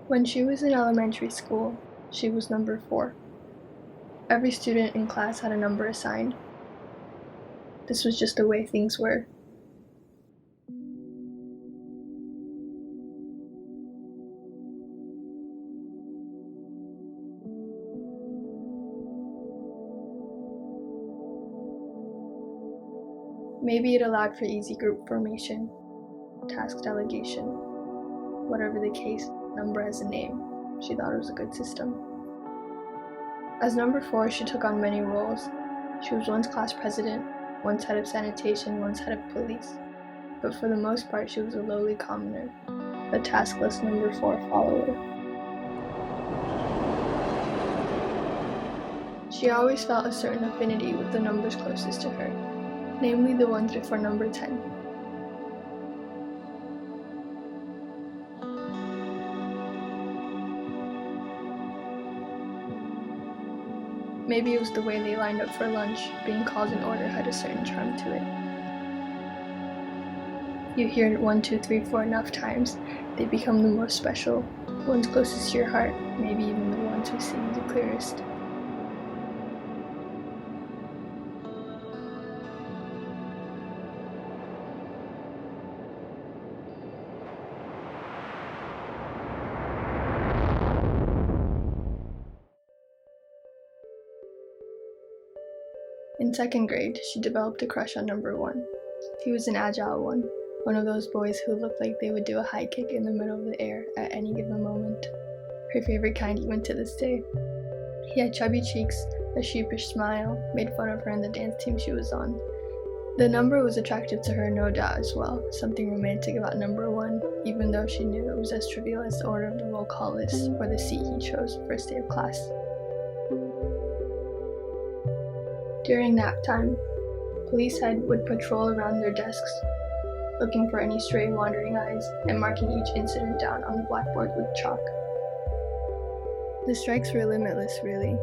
When she was in elementary school, she was number 4. Every student in class had a number assigned. This was just the way things were. Maybe it allowed for easy group formation, task delegation. Whatever the case, number has a name. She thought it was a good system. As number 4, she took on many roles. She was once class president, once head of sanitation, once head of police. But for the most part, she was a lowly commoner, a taskless number 4 follower. She always felt a certain affinity with the numbers closest to her, namely the ones before number 10. Maybe it was the way they lined up for lunch. Being called in order had a certain charm to it. You hear it 1, 2, 3, 4 enough times, they become the most special, ones closest to your heart, maybe even the ones who see you the clearest. In 2nd grade, she developed a crush on number 1. He was an agile one of those boys who looked like they would do a high kick in the middle of the air at any given moment. Her favorite kind even to this day. He had chubby cheeks, a sheepish smile, made fun of her in the dance team she was on. The number was attractive to her, no doubt, as well, something romantic about number 1, even though she knew it was as trivial as the order of the roll call list or the seat he chose first day of class. During nap time, police head would patrol around their desks, looking for any stray wandering eyes and marking each incident down on the blackboard with chalk. The strikes were limitless, really.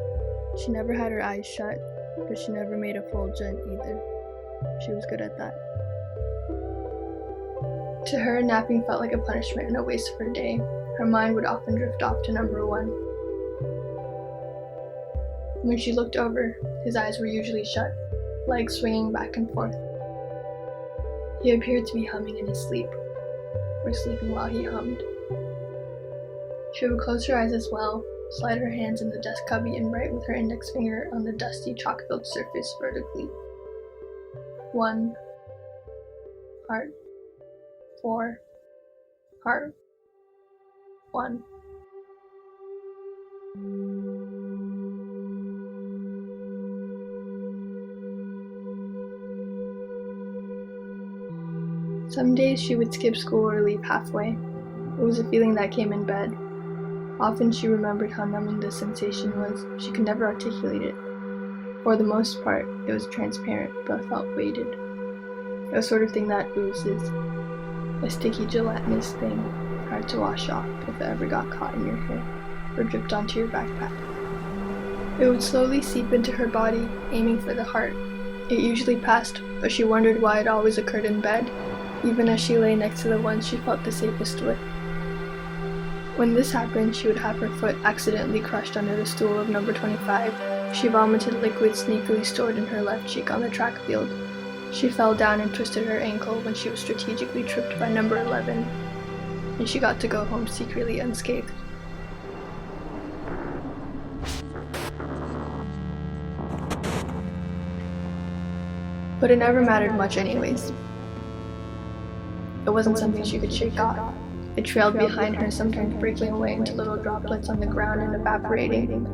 She never had her eyes shut, but she never made a full gent either. She was good at that. To her, napping felt like a punishment and a waste of her day. Her mind would often drift off to number 1. When she looked over, his eyes were usually shut, legs swinging back and forth. He appeared to be humming in his sleep, or sleeping while he hummed. She would close her eyes as well, slide her hands in the desk cubby and write with her index finger on the dusty chalk-filled surface vertically. 1, heart, 4, heart, 1. Some days she would skip school or leave halfway. It was a feeling that came in bed. Often she remembered how numbing the sensation was. She could never articulate it. For the most part, it was transparent, but felt weighted. A sort of thing that oozes. A sticky, gelatinous thing, hard to wash off if it ever got caught in your hair, or dripped onto your backpack. It would slowly seep into her body, aiming for the heart. It usually passed, but she wondered why it always occurred in bed, even as she lay next to the one she felt the safest with. When this happened, she would have her foot accidentally crushed under the stool of number 25. She vomited liquid sneakily stored in her left cheek on the track field. She fell down and twisted her ankle when she was strategically tripped by number 11, and she got to go home secretly unscathed. But it never mattered much anyways. It wasn't something she could shake off. It trailed behind her, sometimes breaking away into little droplets on the ground and evaporating.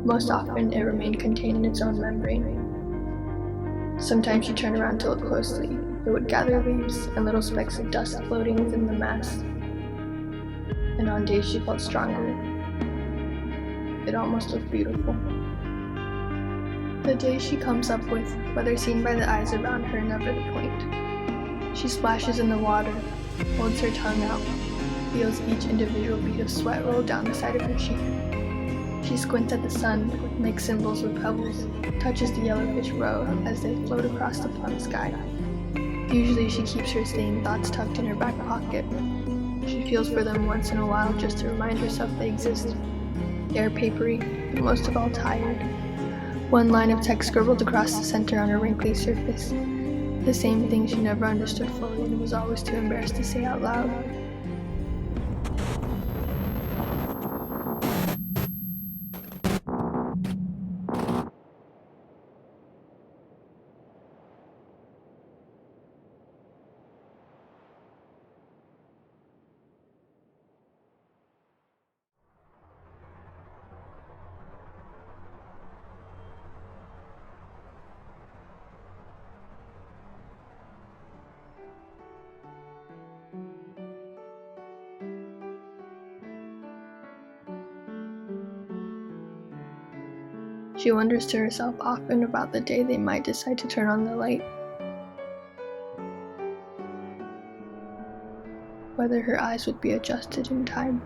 Most often, it remained contained in its own membrane. Sometimes she turned around to look closely. It would gather leaves and little specks of dust floating within the mass. And on days she felt stronger, it almost looked beautiful. The days she comes up with, whether seen by the eyes around her, never the point. She splashes in the water, holds her tongue out, feels each individual bead of sweat roll down the side of her cheek. She squints at the sun, makes symbols with pebbles, touches the yellowfish roe as they float across the plum sky. Usually she keeps her staying thoughts tucked in her back pocket. She feels for them once in a while just to remind herself they exist. They are papery, but most of all tired. One line of text scribbled across the center on a wrinkly surface. The same thing she never understood fully and was always too embarrassed to say out loud. She wonders to herself often about the day they might decide to turn on the light. Whether her eyes would be adjusted in time.